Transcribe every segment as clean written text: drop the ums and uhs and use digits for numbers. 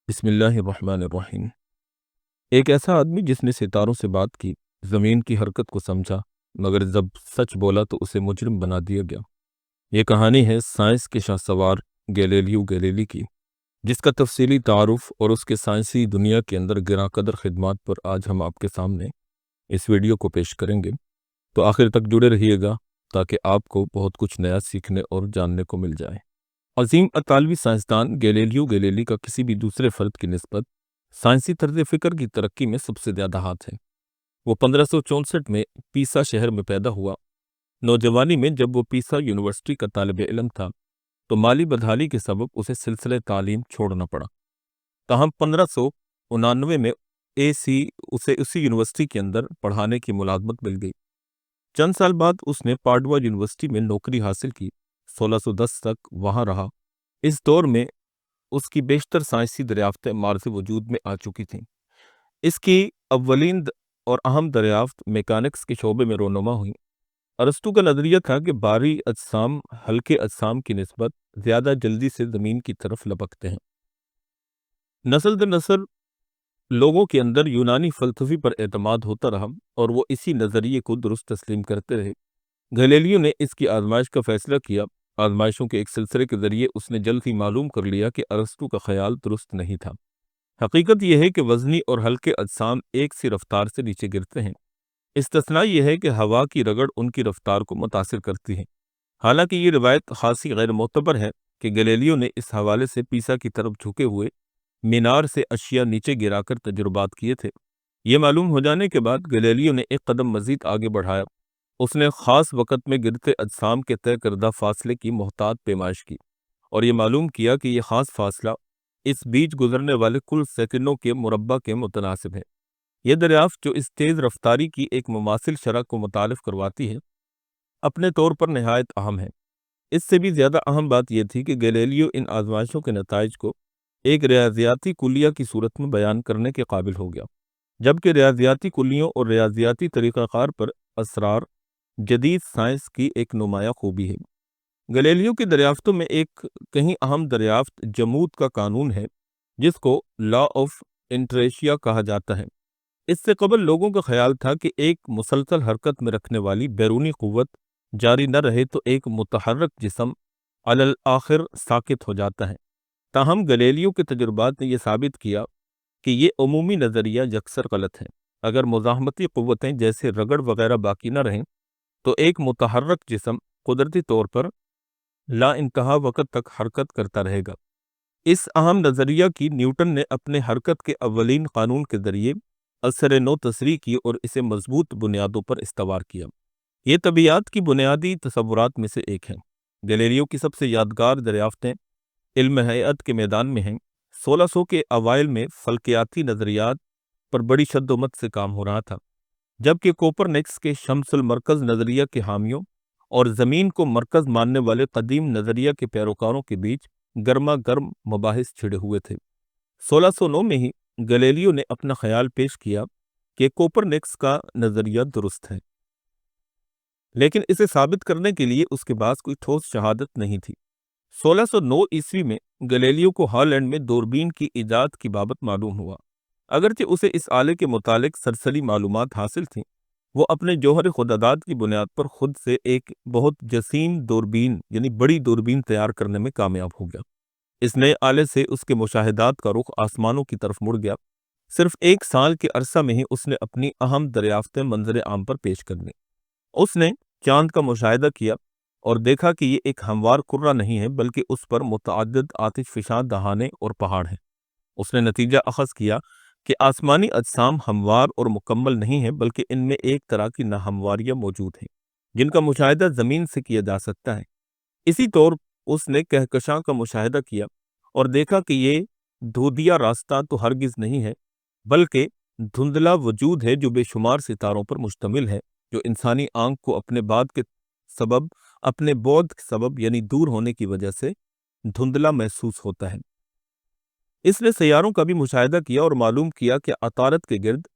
بسم اللہ الرحمن الرحیم۔ ایک ایسا آدمی جس نے ستاروں سے بات کی، زمین کی حرکت کو سمجھا، مگر جب سچ بولا تو اسے مجرم بنا دیا گیا۔ یہ کہانی ہے سائنس کے شاہ سوار گیلیلیو گیلیلی کی، جس کا تفصیلی تعارف اور اس کے سائنسی دنیا کے اندر گراں قدر خدمات پر آج ہم آپ کے سامنے اس ویڈیو کو پیش کریں گے۔ تو آخر تک جڑے رہیے گا تاکہ آپ کو بہت کچھ نیا سیکھنے اور جاننے کو مل جائے۔ عظیم اطالوی سائنسدان گیلیلیو گیلیلی کا کسی بھی دوسرے فرد کی نسبت سائنسی طرز فکر کی ترقی میں سب سے زیادہ ہاتھ ہے۔ وہ 1564 میں پیسا شہر میں پیدا ہوا۔ نوجوانی میں جب وہ پیسا یونیورسٹی کا طالب علم تھا تو مالی بدحالی کے سبب اسے سلسلہ تعلیم چھوڑنا پڑا۔ تاہم 1599 میں اسے اسی یونیورسٹی کے اندر پڑھانے کی ملازمت مل گئی۔ چند سال بعد اس نے پاڈوا یونیورسٹی میں نوکری حاصل کی۔ 1610 تک وہاں رہا۔ اس دور میں اس کی بیشتر سائنسی دریافتیں مارز وجود میں آ چکی تھیں۔ اس کی اولین اور اہم دریافت میکانکس کے شعبے میں رونما ہوئی۔ ارسطو کا نظریہ تھا کہ بھاری اجسام ہلکے اجسام کی نسبت زیادہ جلدی سے زمین کی طرف لپکتے ہیں۔ نسل در نسل لوگوں کے اندر یونانی فلسفی پر اعتماد ہوتا رہا اور وہ اسی نظریے کو درست تسلیم کرتے رہے۔ گیلیلیو نے اس کی آزمائش کا فیصلہ کیا۔ آزمائشوں کے ایک سلسلے کے ذریعے اس نے جلد ہی معلوم کر لیا کہ ارسطو کا خیال درست نہیں تھا۔ حقیقت یہ ہے کہ وزنی اور ہلکے اجسام ایک سی رفتار سے نیچے گرتے ہیں۔ استثناء یہ ہے کہ ہوا کی رگڑ ان کی رفتار کو متاثر کرتی ہے۔ حالانکہ یہ روایت خاصی غیر معتبر ہے کہ گیلیلیو نے اس حوالے سے پیسا کی طرف جھکے ہوئے مینار سے اشیاء نیچے گرا کر تجربات کیے تھے۔ یہ معلوم ہو جانے کے بعد گیلیلیو نے ایک قدم مزید آگے بڑھایا۔ اس نے خاص وقت میں گرتے اجسام کے طے کردہ فاصلے کی محتاط پیمائش کی اور یہ معلوم کیا کہ یہ خاص فاصلہ اس بیچ گزرنے والے کل سیکنڈوں کے مربع کے متناسب ہے۔ یہ دریافت جو اس تیز رفتاری کی ایک مماثل شرح کو متعارف کرواتی ہے، اپنے طور پر نہایت اہم ہے۔ اس سے بھی زیادہ اہم بات یہ تھی کہ گیلیلیو ان آزمائشوں کے نتائج کو ایک ریاضیاتی کلیہ کی صورت میں بیان کرنے کے قابل ہو گیا، جبکہ ریاضیاتی کلیوں اور ریاضیاتی طریقہ کار پر اصرار جدید سائنس کی ایک نمایاں خوبی ہے۔ گیلیلیو کی دریافتوں میں ایک کہیں اہم دریافت جمود کا قانون ہے، جس کو لا آف انٹریشیا کہا جاتا ہے۔ اس سے قبل لوگوں کا خیال تھا کہ ایک مسلسل حرکت میں رکھنے والی بیرونی قوت جاری نہ رہے تو ایک متحرک جسم علی الآخر ساکت ہو جاتا ہے۔ تاہم گیلیلیو کے تجربات نے یہ ثابت کیا کہ یہ عمومی نظریہ یکسر غلط ہے۔ اگر مزاحمتی قوتیں جیسے رگڑ وغیرہ باقی نہ رہیں تو ایک متحرک جسم قدرتی طور پر لا انتہا وقت تک حرکت کرتا رہے گا۔ اس اہم نظریہ کی نیوٹن نے اپنے حرکت کے اولین قانون کے ذریعے اثر نو تصریح کی اور اسے مضبوط بنیادوں پر استوار کیا۔ یہ طبیعیات کی بنیادی تصورات میں سے ایک ہے۔ گیلیلیو کی سب سے یادگار دریافتیں علم ہیئت کے میدان میں ہیں۔ 1600 کے اوائل میں فلکیاتی نظریات پر بڑی شد و مت سے کام ہو رہا تھا، جبکہ کوپرنکس کے شمس المرکز نظریہ کے حامیوں اور زمین کو مرکز ماننے والے قدیم نظریہ کے پیروکاروں کے بیچ گرما گرم مباحث چھڑے ہوئے تھے۔ 1609 میں ہی گیلیلیو نے اپنا خیال پیش کیا کہ کوپرنکس کا نظریہ درست ہے، لیکن اسے ثابت کرنے کے لیے اس کے پاس کوئی ٹھوس شہادت نہیں تھی۔ 1609 عیسوی میں گیلیلیو کو ہالینڈ میں دوربین کی ایجاد کی بابت معلوم ہوا۔ اگرچہ اسے اس آلے کے متعلق سرسری معلومات حاصل تھیں، وہ اپنے جوہر خداداد کی بنیاد پر خود سے ایک بہت جسیم دوربین یعنی بڑی دوربین تیار کرنے میں کامیاب ہو گیا۔ اس نئے آلے سے اس کے مشاہدات کا رخ آسمانوں کی طرف مڑ گیا۔ صرف ایک سال کے عرصہ میں ہی اس نے اپنی اہم دریافتیں منظر عام پر پیش کر دیں۔ اس نے چاند کا مشاہدہ کیا اور دیکھا کہ یہ ایک ہموار کرہ نہیں ہے بلکہ اس پر متعدد آتش فشاں دہانے اور پہاڑ ہیں۔ اس نے نتیجہ اخذ کیا کہ آسمانی اجسام ہموار اور مکمل نہیں ہیں بلکہ ان میں ایک طرح کی ناہمواریاں موجود ہیں جن کا مشاہدہ زمین سے کیا جا سکتا ہے۔ اسی طور اس نے کہکشاں کا مشاہدہ کیا اور دیکھا کہ یہ دھودیا راستہ تو ہرگز نہیں ہے بلکہ دھندلا وجود ہے جو بے شمار ستاروں پر مشتمل ہے، جو انسانی آنکھ کو اپنے بعد کے سبب یعنی دور ہونے کی وجہ سے دھندلا محسوس ہوتا ہے۔ اس نے سیاروں کا بھی مشاہدہ کیا اور معلوم کیا کہ عطارد کے گرد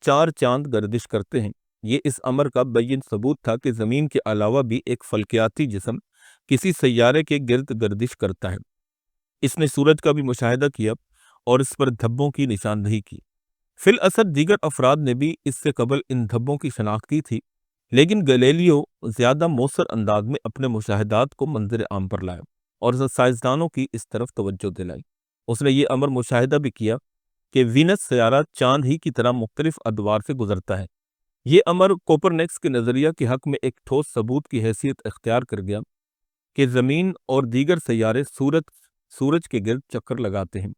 4 چاند گردش کرتے ہیں۔ یہ اس امر کا بین ثبوت تھا کہ زمین کے علاوہ بھی ایک فلکیاتی جسم کسی سیارے کے گرد گردش کرتا ہے۔ اس نے سورج کا بھی مشاہدہ کیا اور اس پر دھبوں کی نشاندہی کی۔ فی الاصل دیگر افراد نے بھی اس سے قبل ان دھبوں کی شناخت کی تھی، لیکن گلیلیو زیادہ مؤثر انداز میں اپنے مشاہدات کو منظر عام پر لایا اور سائنسدانوں کی اس طرف توجہ دلائی۔ اس نے یہ امر مشاہدہ بھی کیا کہ وینس سیارہ چاند ہی کی طرح مختلف ادوار سے گزرتا ہے۔ یہ امر کوپرنیکس کے نظریہ کے حق میں ایک ٹھوس ثبوت کی حیثیت اختیار کر گیا کہ زمین اور دیگر سیارے سورج کے گرد چکر لگاتے ہیں۔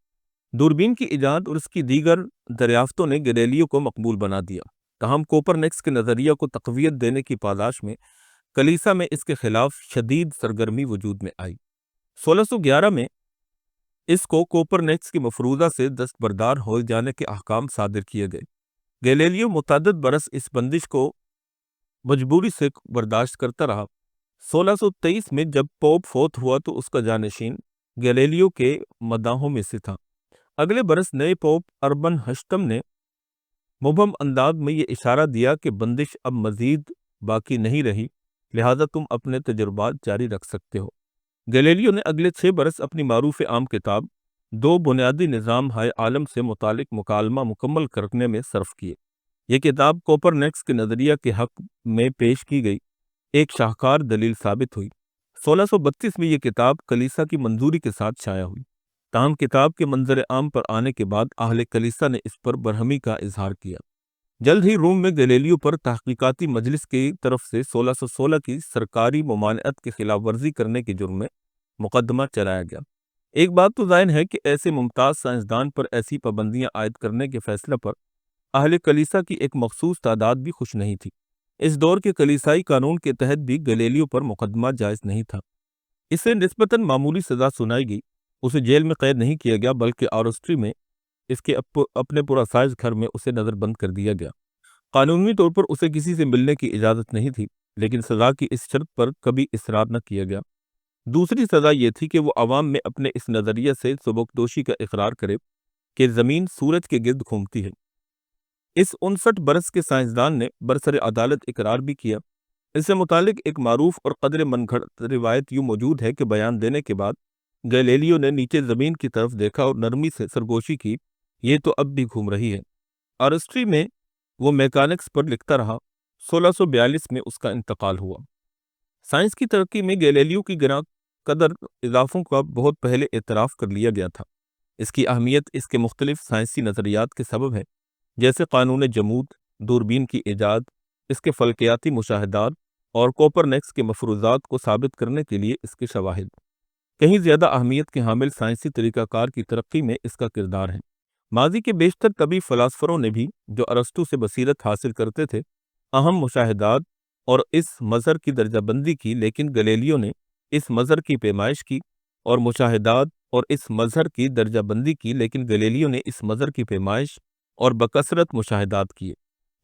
دوربین کی ایجاد اور اس کی دیگر دریافتوں نے گلیلیو کو مقبول بنا دیا، تاہم کوپرنیکس کے نظریہ کو تقویت دینے کی پاداش میں کلیسا میں اس کے خلاف شدید سرگرمی وجود میں آئی۔ 1611 میں اس کو کوپرنیکس کی مفروضہ سے دستبردار ہو جانے کے احکام صادر کیے گئے۔ گلیلیو متعدد برس اس بندش کو مجبوری سے برداشت کرتا رہا۔ 1623 میں جب پوپ فوت ہوا تو اس کا جانشین گلیلیو کے مداحوں میں سے تھا۔ اگلے برس نئے پوپ اربن ہشتم نے مبہم انداز میں یہ اشارہ دیا کہ بندش اب مزید باقی نہیں رہی، لہذا تم اپنے تجربات جاری رکھ سکتے ہو۔ گلیلیو نے اگلے 6 برس اپنی معروف عام کتاب دو بنیادی نظام ہائے عالم سے متعلق مکالمہ مکمل کرنے میں صرف کیے۔ یہ کتاب کوپرنیکس کے نظریہ کے حق میں پیش کی گئی ایک شاہکار دلیل ثابت ہوئی۔ 1632 میں یہ کتاب کلیسا کی منظوری کے ساتھ شائع ہوئی، تاہم کتاب کے منظر عام پر آنے کے بعد اہل کلیسا نے اس پر برہمی کا اظہار کیا۔ جلد ہی روم میں گلیلیو پر تحقیقاتی مجلس کی طرف سے 1616 کی سرکاری ممانعت کی خلاف ورزی کرنے کے جرم میں مقدمہ چلایا گیا۔ ایک بات تو ظاہر ہے کہ ایسے ممتاز سائنسدان پر ایسی پابندیاں عائد کرنے کے فیصلے پر اہل کلیسا کی ایک مخصوص تعداد بھی خوش نہیں تھی۔ اس دور کے کلیسائی قانون کے تحت بھی گلیلیو پر مقدمہ جائز نہیں تھا۔ اسے نسبتاً معمولی سزا سنائی گئی، اسے جیل میں قید نہیں کیا گیا بلکہ آرسٹری میں اس کے اپنے پراسائز گھر میں اسے نظر بند کر دیا گیا۔ قانونی طور پر اسے کسی سے ملنے کی اجازت نہیں تھی، لیکن سزا کی اس شرط پر کبھی اصرار نہ کیا گیا۔ دوسری سزا یہ تھی کہ وہ عوام میں اپنے اس نظریے سے سبکدوشی کا اقرار کرے کہ زمین سورج کے گرد گھومتی ہے۔ اس 59 برس کے سائنسدان نے برسر عدالت اقرار بھی کیا۔ اس سے متعلق ایک معروف اور قدر من گھڑت روایت یوں موجود ہے کہ بیان دینے کے بعد گلیلیو نے نیچے زمین کی طرف دیکھا اور نرمی سے سرگوشی کی، یہ تو اب بھی گھوم رہی ہے۔ آرسٹری میں وہ میکانکس پر لکھتا رہا۔ 1642 میں اس کا انتقال ہوا۔ سائنس کی ترقی میں گلیلیو کی گراں قدر اضافوں کا بہت پہلے اعتراف کر لیا گیا تھا۔ اس کی اہمیت اس کے مختلف سائنسی نظریات کے سبب ہے، جیسے قانون جمود، دوربین کی ایجاد، اس کے فلکیاتی مشاہدات اور کوپرنیکس کے مفروضات کو ثابت کرنے کے لیے اس کے شواہد۔ کہیں زیادہ اہمیت کے حامل سائنسی طریقہ کار کی ترقی میں اس کا کردار ہے۔ ماضی کے بیشتر طبی فلاسفروں نے بھی جو ارسطو سے بصیرت حاصل کرتے تھے اہم مشاہدات اور اس مظہر کی درجہ بندی کی، لیکن گلیلیو نے اس مظہر کی پیمائش کی اور مشاہدات اور اس مظہر کی درجہ بندی کی، لیکن گلیلیو نے اس مظہر کی پیمائش اور بکثرت مشاہدات کیے۔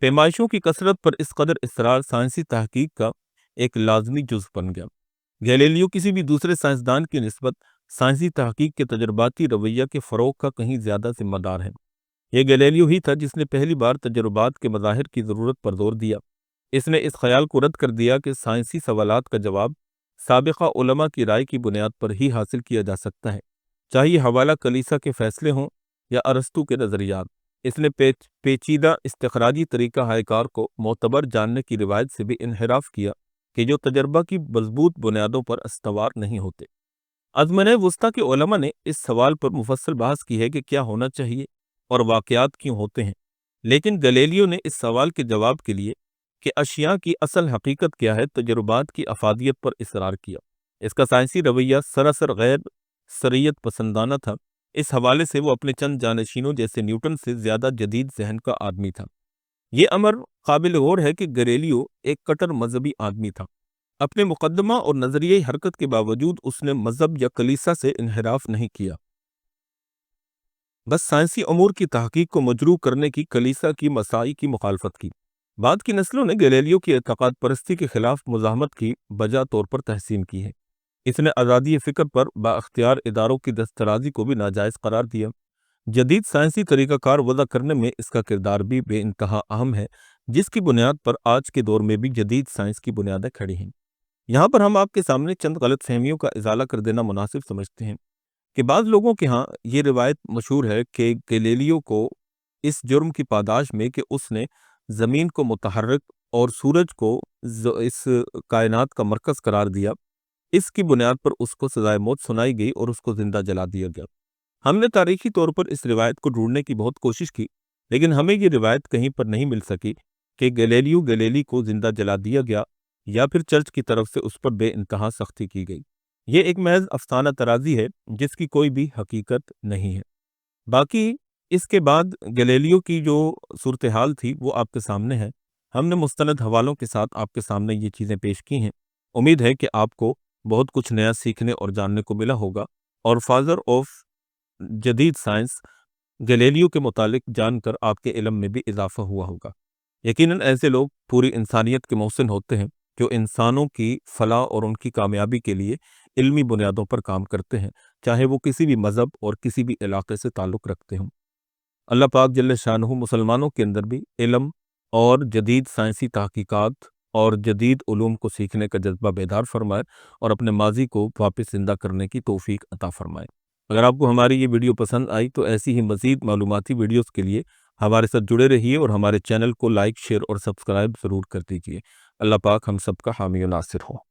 پیمائشوں کی کثرت پر اس قدر اصرار سائنسی تحقیق کا ایک لازمی جز بن گیا۔ گلیلیو کسی بھی دوسرے سائنسدان کی نسبت سائنسی تحقیق کے تجرباتی رویہ کے فروغ کا کہیں زیادہ ذمہ دار ہے۔ یہ گلیلیو ہی تھا جس نے پہلی بار تجربات کے مظاہر کی ضرورت پر زور دیا۔ اس نے اس خیال کو رد کر دیا کہ سائنسی سوالات کا جواب سابقہ علماء کی رائے کی بنیاد پر ہی حاصل کیا جا سکتا ہے، چاہیے حوالہ کلیسا کے فیصلے ہوں یا ارسطو کے نظریات۔ اس نے پیچیدہ استخراجی طریقہ ہائے کار کو معتبر جاننے کی روایت سے بھی انحراف کیا کہ جو تجربہ کی مضبوط بنیادوں پر استوار نہیں ہوتے۔ ازمنہ وسطیٰ کے علماء نے اس سوال پر مفصل بحث کی ہے کہ کیا ہونا چاہیے اور واقعات کیوں ہوتے ہیں، لیکن گلیلیو نے اس سوال کے جواب کے لیے کہ اشیاء کی اصل حقیقت کیا ہے تجربات کی افادیت پر اصرار کیا۔ اس کا سائنسی رویہ سراسر غیر شریعت پسندانہ تھا۔ اس حوالے سے وہ اپنے چند جانشینوں جیسے نیوٹن سے زیادہ جدید ذہن کا آدمی تھا۔ یہ امر قابل غور ہے کہ گلیلیو ایک کٹر مذہبی آدمی تھا۔ اپنے مقدمہ اور نظریہ حرکت کے باوجود اس نے مذہب یا کلیسا سے انحراف نہیں کیا، بس سائنسی امور کی تحقیق کو مجروح کرنے کی کلیسا کی مساعی کی مخالفت کی۔ بعد کی نسلوں نے گلیلیو کی اعتقاد پرستی کے خلاف مزاحمت کی بجا طور پر تحسین کی ہے۔ اس نے آزادی فکر پر بااختیار اداروں کی دسترازی کو بھی ناجائز قرار دیا۔ جدید سائنسی طریقہ کار وضع کرنے میں اس کا کردار بھی بے انتہا اہم ہے، جس کی بنیاد پر آج کے دور میں بھی جدید سائنس کی بنیادیں کھڑی ہیں۔ یہاں پر ہم آپ کے سامنے چند غلط فہمیوں کا ازالہ کر دینا مناسب سمجھتے ہیں کہ بعض لوگوں کے ہاں یہ روایت مشہور ہے کہ گیلیلیو کو اس جرم کی پاداش میں کہ اس نے زمین کو متحرک اور سورج کو اس کائنات کا مرکز قرار دیا، اس کی بنیاد پر اس کو سزائے موت سنائی گئی اور اس کو زندہ جلا دیا گیا۔ ہم نے تاریخی طور پر اس روایت کو ڈھونڈنے کی بہت کوشش کی، لیکن ہمیں یہ روایت کہیں پر نہیں مل سکی کہ گیلیلیو گیلیلی کو زندہ جلا دیا گیا یا پھر چرچ کی طرف سے اس پر بے انتہا سختی کی گئی۔ یہ ایک محض افسانہ ترازی ہے جس کی کوئی بھی حقیقت نہیں ہے۔ باقی اس کے بعد گیلیلیو کی جو صورتحال تھی وہ آپ کے سامنے ہے۔ ہم نے مستند حوالوں کے ساتھ آپ کے سامنے یہ چیزیں پیش کی ہیں۔ امید ہے کہ آپ کو بہت کچھ نیا سیکھنے اور جاننے کو ملا ہوگا، اور فادر آف جدید سائنس گیلیلیو کے متعلق جان کر آپ کے علم میں بھی اضافہ ہوا ہوگا۔ یقیناً ایسے لوگ پوری انسانیت کے محسن ہوتے ہیں جو انسانوں کی فلاح اور ان کی کامیابی کے لیے علمی بنیادوں پر کام کرتے ہیں، چاہے وہ کسی بھی مذہب اور کسی بھی علاقے سے تعلق رکھتے ہوں۔ اللہ پاک جل شانہ مسلمانوں کے اندر بھی علم اور جدید سائنسی تحقیقات اور جدید علوم کو سیکھنے کا جذبہ بیدار فرمائے اور اپنے ماضی کو واپس زندہ کرنے کی توفیق عطا فرمائے۔ اگر آپ کو ہماری یہ ویڈیو پسند آئی تو ایسی ہی مزید معلوماتی ویڈیوز کے لیے ہمارے ساتھ جڑے رہیے اور ہمارے چینل کو لائک، شیئر اور سبسکرائب ضرور کر دیجیے۔ اللہ پاک ہم سب کا حامی و ناصر ہو۔